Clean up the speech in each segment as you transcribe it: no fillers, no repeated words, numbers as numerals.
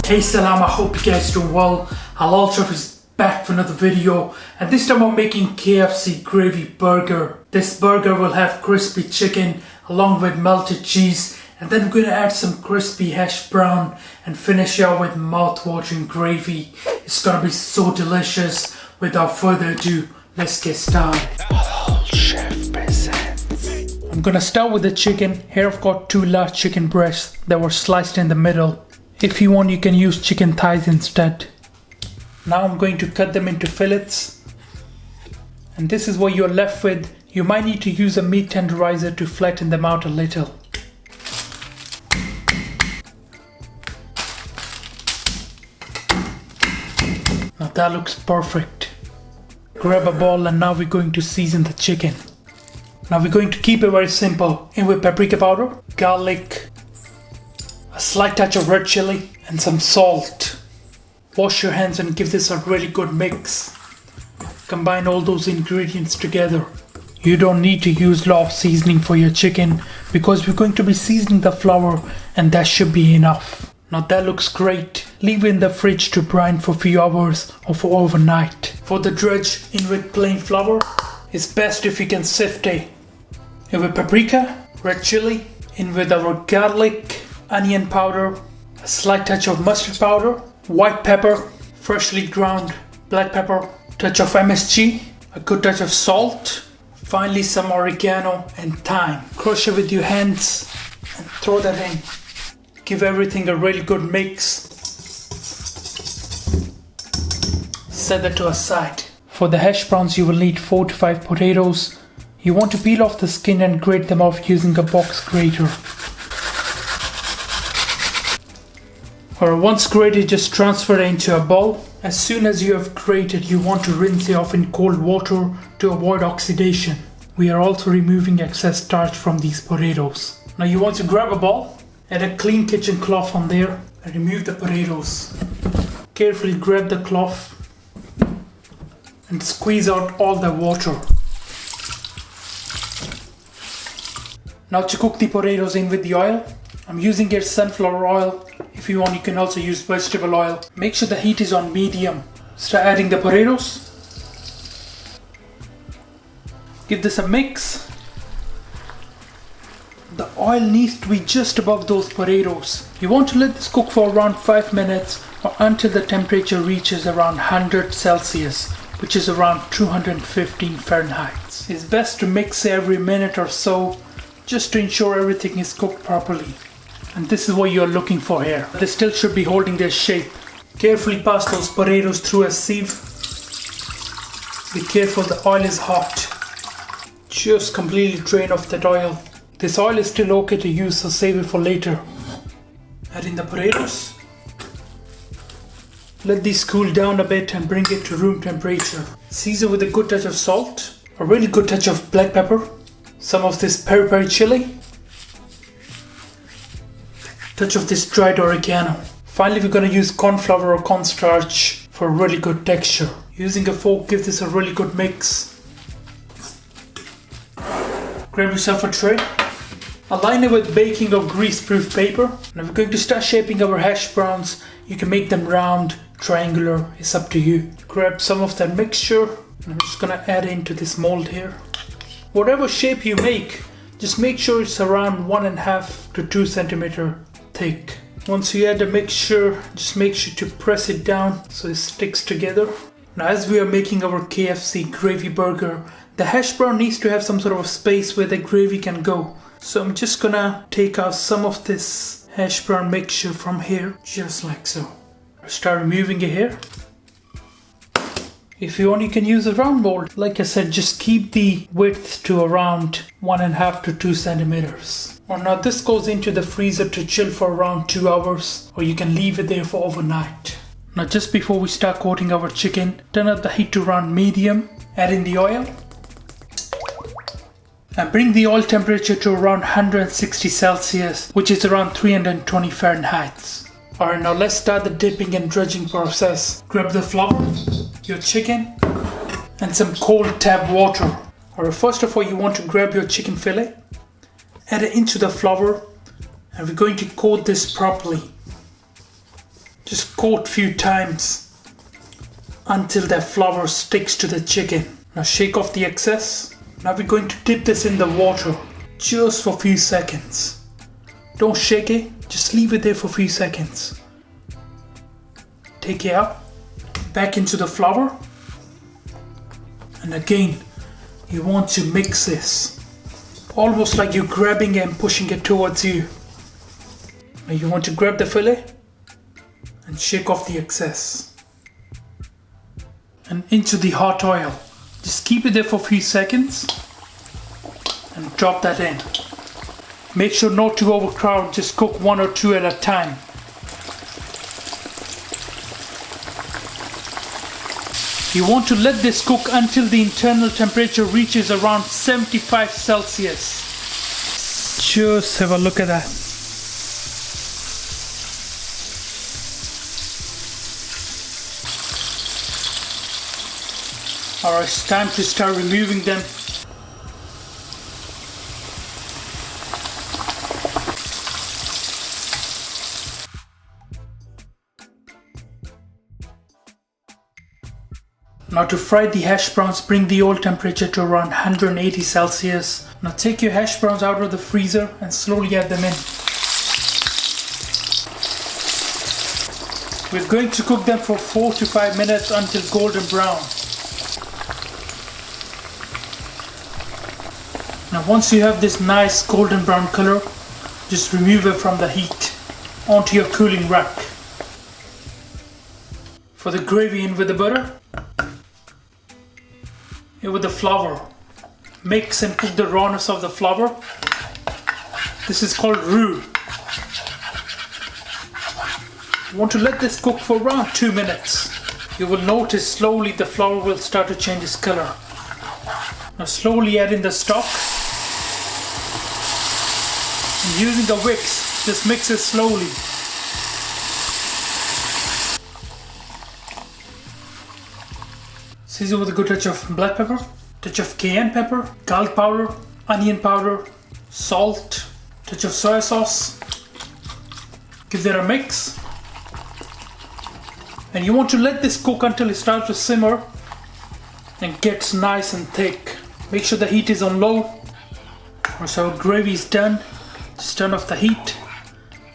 Hey salam, I hope you guys doing well. Halal is back for another video, and this time I'm making KFC Gravy Burger. This burger will have crispy chicken along with melted cheese, and then we're gonna add some crispy hash brown and finish out with mouth-watering gravy. It's gonna be so delicious. Without further ado, let's get started. Halal Chef presents. I'm gonna start with the chicken. Here I've got 2 large chicken breasts that were sliced in the middle. If you want, you can use chicken thighs instead. Now I'm going to cut them into fillets. And this is what you're left with. You might need to use a meat tenderizer to flatten them out a little. Now that looks perfect. Grab a bowl and now we're going to season the chicken. Now we're going to keep it very simple. In with paprika powder, garlic, a slight touch of red chilli and some salt. Wash your hands and give this a really good mix. Combine all those ingredients together. You don't need to use a lot of seasoning for your chicken because we're going to be seasoning the flour, and that should be enough. Now that looks great. Leave it in the fridge to brine for a few hours or for overnight. For the dredge, in with plain flour. It's best if you can sift it. In with paprika, red chilli, in with our garlic, onion powder, a slight touch of mustard powder, white pepper, freshly ground black pepper, touch of MSG, a good touch of salt, finally some oregano and thyme. Crush it with your hands and throw that in. Give everything a really good mix. Set that to a side. For the hash browns you will need 4 to 5 potatoes. You want to peel off the skin and grate them off using a box grater. Or once grated, just transfer it into a bowl. As soon as you have grated, you want to rinse it off in cold water to avoid oxidation. We are also removing excess starch from these potatoes. Now you want to grab a bowl, add a clean kitchen cloth on there and remove the potatoes. Carefully grab the cloth and squeeze out all the water. Now to cook the potatoes in with the oil. I'm using here sunflower oil. If you want, you can also use vegetable oil. Make sure the heat is on medium. Start adding the potatoes. Give this a mix. The oil needs to be just above those potatoes. You want to let this cook for around 5 minutes or until the temperature reaches around 100 Celsius, which is around 215 Fahrenheit. It's best to mix every minute or so just to ensure everything is cooked properly. And this is what you're looking for here. They still should be holding their shape. Carefully pass those potatoes through a sieve. Be careful, the oil is hot. Just completely drain off that oil. This oil is still okay to use, so save it for later. Add in the potatoes. Let these cool down a bit and bring it to room temperature. Season with a good touch of salt, a really good touch of black pepper, some of this peri chili, touch of this dried oregano. Finally, we're going to use corn flour or cornstarch for a really good texture. Using a fork, give this a really good mix. Grab yourself a tray. Align it with baking or grease-proof paper. Now we're going to start shaping our hash browns. You can make them round, triangular, it's up to you. Grab some of that mixture and I'm just going to add into this mold here. Whatever shape you make, just make sure it's around 1.5 to 2 centimeter thick. Once you add the mixture, just make sure to press it down so it sticks together. Now as we are making our KFC Gravy Burger, the hash brown needs to have some sort of space where the gravy can go. So I'm just gonna take out some of this hash brown mixture from here, just like so. Start removing it here. If you want, you can use a round mold. Like I said, just keep the width to around 1.5 to 2 centimeters. Now this goes into the freezer to chill for around 2 hours, or you can leave it there for overnight. Now just before we start coating our chicken, turn up the heat to around medium, add in the oil, and bring the oil temperature to around 160 Celsius, which is around 320 Fahrenheit. Alright, now let's start the dipping and dredging process. Grab the flour, your chicken, and some cold tap water. Alright, first of all you want to grab your chicken fillet, add it into the flour, and we're going to coat this properly. Just coat few times until the flour sticks to the chicken. Now shake off the excess. Now we're going to dip this in the water just for a few seconds. Don't shake it, just leave it there for a few seconds. Take it out, back into the flour. And again, you want to mix this. Almost like you're grabbing it and pushing it towards you. Now you want to grab the fillet and shake off the excess. And into the hot oil. Just keep it there for a few seconds and drop that in. Make sure not to overcrowd, just cook 1 or 2 at a time. You want to let this cook until the internal temperature reaches around 75 Celsius. Just have a look at that. Alright, it's time to start removing them. Now to fry the hash browns, bring the oil temperature to around 180 Celsius. Now take your hash browns out of the freezer and slowly add them in. We're going to cook them for 4 to 5 minutes until golden brown. Now once you have this nice golden brown color, just remove it from the heat onto your cooling rack. For the gravy, in with the butter, in with the flour. Mix and cook the rawness of the flour. This is called roux. You want to let this cook for around 2 minutes. You will notice slowly the flour will start to change its color. Now slowly add in the stock. And using the whisk, just mix it slowly. Season with a good touch of black pepper, touch of cayenne pepper, garlic powder, onion powder, salt, touch of soy sauce. Give that a mix. And you want to let this cook until it starts to simmer and gets nice and thick. Make sure the heat is on low. Once our gravy is done, just turn off the heat.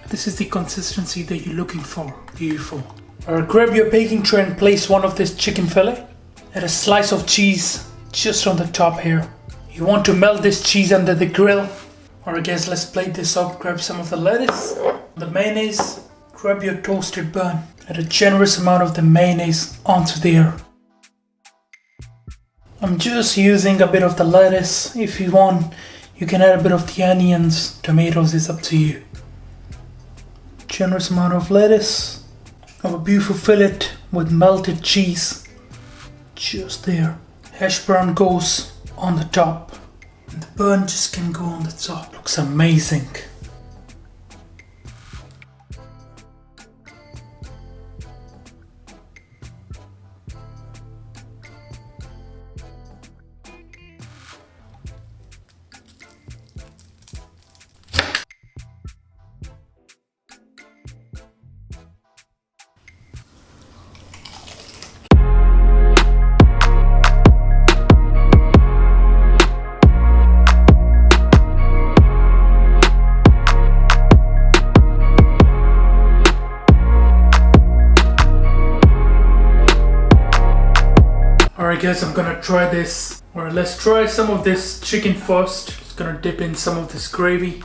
This is the consistency that you're looking for. Beautiful. Alright, grab your baking tray and place one of this chicken fillet. Add a slice of cheese just on the top here. You want to melt this cheese under the grill. Alright guys, let's plate this up. Grab some of the lettuce, the mayonnaise. Grab your toasted bun. Add a generous amount of the mayonnaise onto there. I'm just using a bit of the lettuce. If you want, you can add a bit of the onions, tomatoes, is up to you. Generous amount of lettuce. Have a beautiful fillet with melted cheese. Just there. Hash brown goes on the top. And the bun just can go on the top. Looks amazing. Alright guys, I'm gonna try this. Alright, let's try some of this chicken first. Just gonna dip in some of this gravy.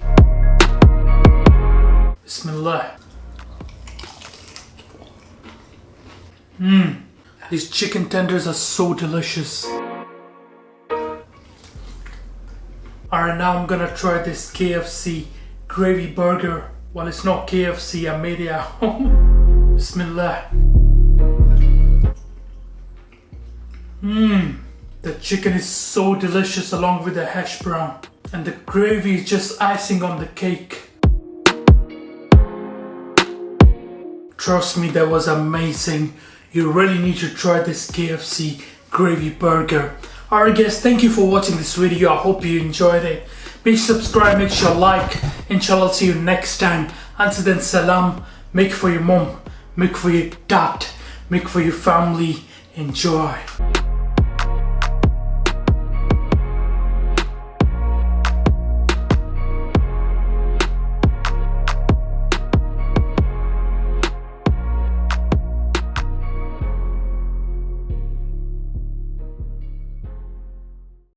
Bismillah. These chicken tenders are so delicious. Alright, now I'm gonna try this KFC Gravy Burger. Well, it's not KFC, I made it at home. Bismillah. The chicken is so delicious along with the hash brown. And the gravy is just icing on the cake. Trust me, that was amazing. You really need to try this KFC Gravy Burger. Alright guys, thank you for watching this video. I hope you enjoyed it. Please subscribe, make sure like. Inshallah, I'll see you next time. Until then, salam. Make for your mom. Make for your dad, make for your family. Enjoy.